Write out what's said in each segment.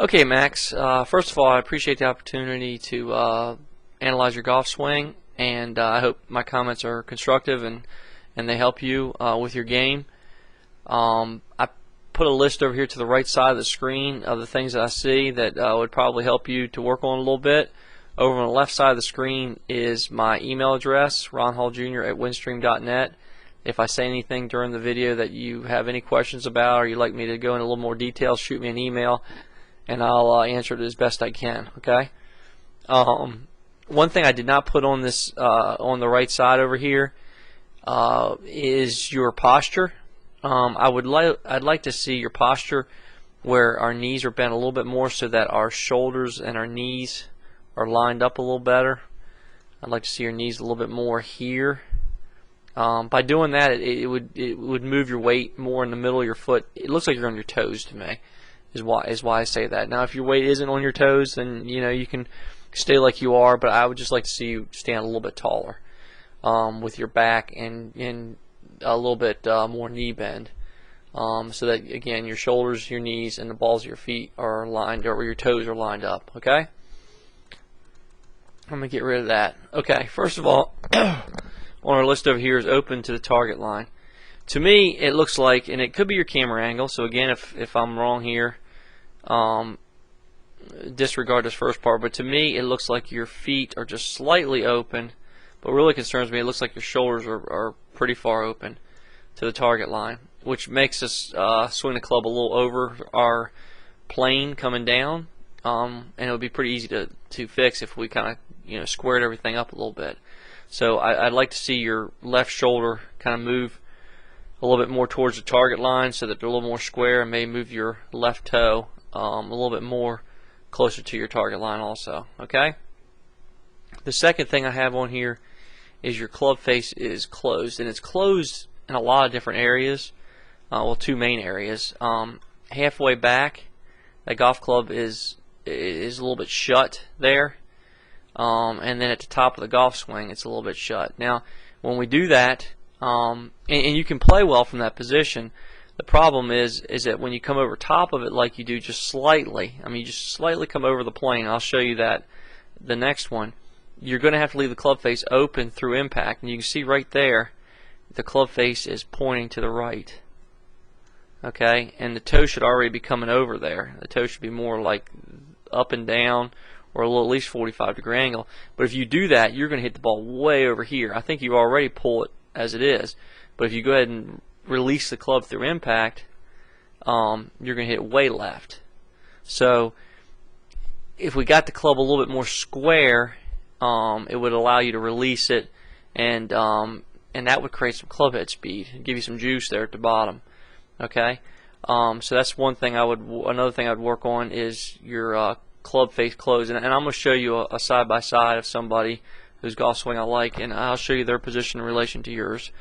Okay, Max. First of all, I appreciate the opportunity to analyze your golf swing, and I hope my comments are constructive and they help you with your game. I put a list over here to the right side of the screen of the things that I see that would probably help you to work on a little bit. Over on the left side of the screen is my email address, ronhalljr@windstream.net. If I say anything during the video that you have any questions about or you'd like me to go into a little more detail, shoot me an email and I'll answer it as best I can. Okay. One thing I did not put on this on the right side over here is your posture. I'd like to see your posture where our knees are bent a little bit more so that our shoulders and our knees are lined up a little better. I'd like to see your knees a little bit more here. By doing that, it would move your weight more in the middle of your foot. It looks like you're on your toes to me. Is why I say that. Now, if your weight isn't on your toes, then you can stay like you are. But I would just like to see you stand a little bit taller, with your back and a little bit more knee bend, so that again your shoulders, your knees, and the balls of your feet are lined, or your toes are lined up. Okay. I'm gonna get rid of that. Okay. First of all, on our list over here is open to the target line. To me, it looks like, and it could be your camera angle, so again, if I'm wrong here, disregard this first part, but to me, it looks like your feet are just slightly open, but really concerns me, it looks like your shoulders are pretty far open to the target line, which makes us swing the club a little over our plane coming down, and it would be pretty easy to fix if we kind of squared everything up a little bit. So I'd like to see your left shoulder kind of move a little bit more towards the target line so that they're a little more square, and maybe move your left toe a little bit more closer to your target line also. Okay. The second thing I have on here is your club face is closed, and it's closed in a lot of different areas. Well, two main areas. Halfway back, that golf club is a little bit shut there, and then at the top of the golf swing, it's a little bit shut. Now, when we do that, and you can play well from that position. The problem is that when you come over top of it like you do just slightly, you just slightly come over the plane. I'll show you that the next one. You're going to have to leave the club face open through impact, and you can see right there the club face is pointing to the right. Okay, and the toe should already be coming over there. The toe should be more like up and down, or a little at least 45-degree angle. But if you do that, you're going to hit the ball way over here. I think you already pull it as it is, but if you go ahead and release the club through impact, you're going to hit way left. So if we got the club a little bit more square, it would allow you to release it, and that would create some club head speed and give you some juice there at the bottom. Okay, so that's one thing another thing I'd work on is your club face closed, and I'm going to show you a side by side of somebody whose golf swing I like, and I'll show you their position in relation to yours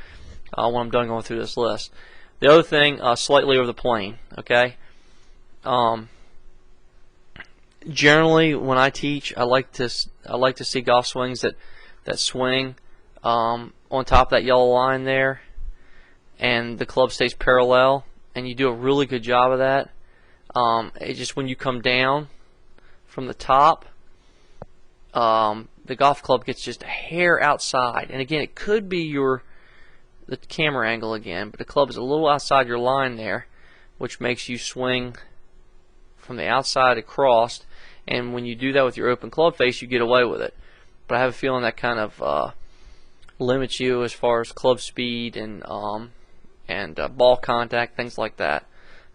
when I'm done going through this list. The other thing, slightly over the plane. Okay. Generally, when I teach, I like to see golf swings that swing on top of that yellow line there, and the club stays parallel, and you do a really good job of that. It's just when you come down from the top, the golf club gets just a hair outside, and again, it could be the camera angle again, but the club is a little outside your line there, which makes you swing from the outside across, and when you do that with your open club face, you get away with it. But I have a feeling that kind of limits you as far as club speed and ball contact, things like that.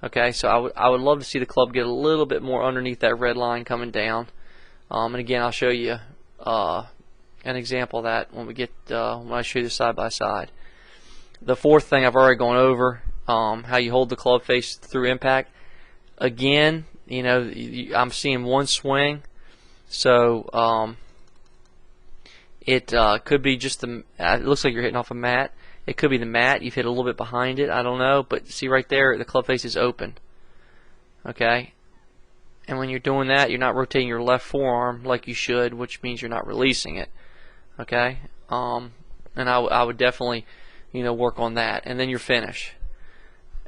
Okay, so I would love to see the club get a little bit more underneath that red line coming down, and again, I'll show you an example of that when I show you the side by side. The fourth thing I've already gone over, how you hold the club face through impact. Again, I'm seeing one swing, so it could be just it looks like you're hitting off a mat. It could be the mat. You've hit a little bit behind it. I don't know, but see right there, the club face is open. Okay. And when you're doing that, you're not rotating your left forearm like you should, which means you're not releasing it. Okay, and I would definitely, work on that. And then your finish.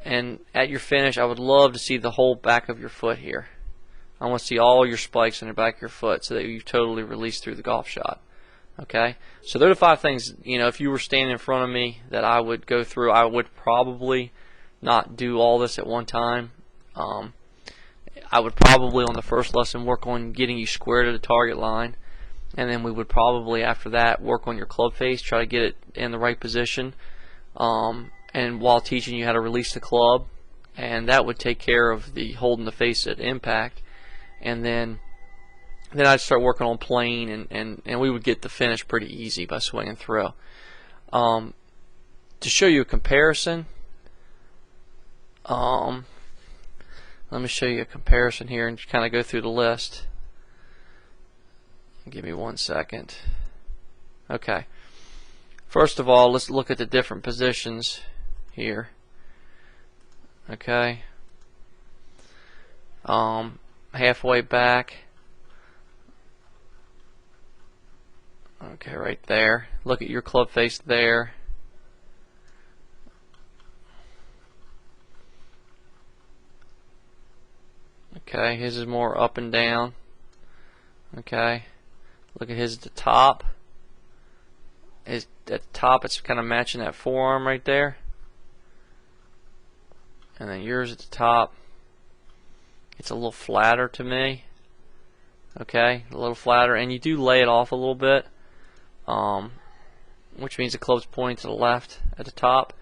And at your finish, I would love to see the whole back of your foot here. I want to see all your spikes in the back of your foot so that you've totally released through the golf shot. Okay, so they're the 5 things, if you were standing in front of me, that I would go through. I would probably not do all this at one time. I would probably on the first lesson work on getting you square to the target line, and then we would probably after that work on your club face, try to get it in the right position, and while teaching you how to release the club, and that would take care of the holding the face at impact. And then I'd start working on playing, and we would get the finish pretty easy by swinging through. To show you a comparison, let me show you a comparison here and kind of go through the list. Give me 1 second. Okay. First of all, let's look at the different positions here. Okay. Halfway back. Okay, right there. Look at your club face there. Okay, his is more up and down. Okay, look at his at the top. At the top, it's kind of matching that forearm right there. And then yours at the top, it's a little flatter to me. Okay, a little flatter, and you do lay it off a little bit, which means the club's pointing to the left at the top.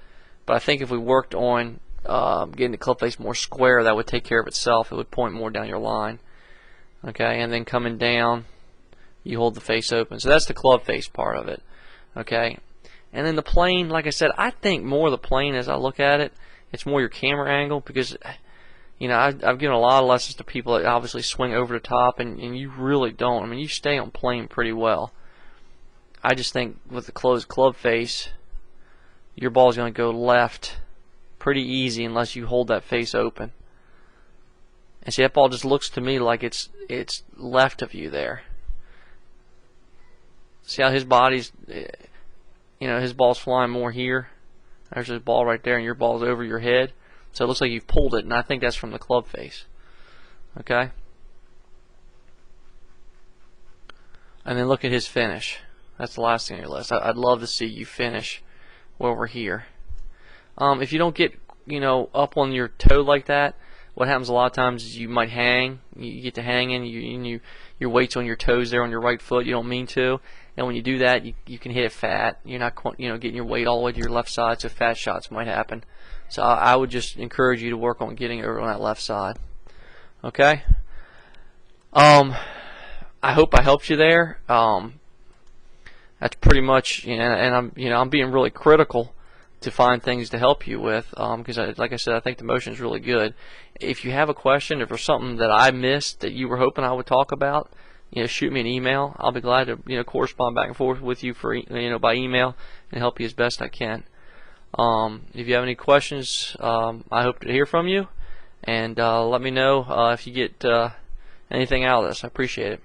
But I think if we worked on getting the club face more square, that would take care of itself. It would point more down your line. Okay, and then coming down, you hold the face open. So that's the club face part of it. Okay, and then the plane, like I said, I think more of the plane as I look at it, it's more your camera angle, because I've given a lot of lessons to people that obviously swing over the top, and you really don't. I mean, you stay on plane pretty well. I just think with the closed club face, your ball's going to go left pretty easy unless you hold that face open. And see, that ball just looks to me like it's left of you there. See how his body's, his ball's flying more here. There's his ball right there, and your ball's over your head. So it looks like you've pulled it, and I think that's from the club face. Okay? And then look at his finish. That's the last thing on your list. I'd love to see you finish where we're here. If you don't get, up on your toe like that, what happens a lot of times is you might hang. You get to hanging, your weight's on your toes there on your right foot. You don't mean to. And when you do that, you can hit it fat. You're not, getting your weight all the way to your left side, so fat shots might happen. So I would just encourage you to work on getting over on that left side. Okay? I hope I helped you there. That's pretty much, and I'm being really critical to find things to help you with, because like I said, I think the motion is really good. If you have a question, if there's something that I missed that you were hoping I would talk about, shoot me an email. I'll be glad to correspond back and forth with you for by email and help you as best I can. If you have any questions, I hope to hear from you, and let me know if you get anything out of this. I appreciate it.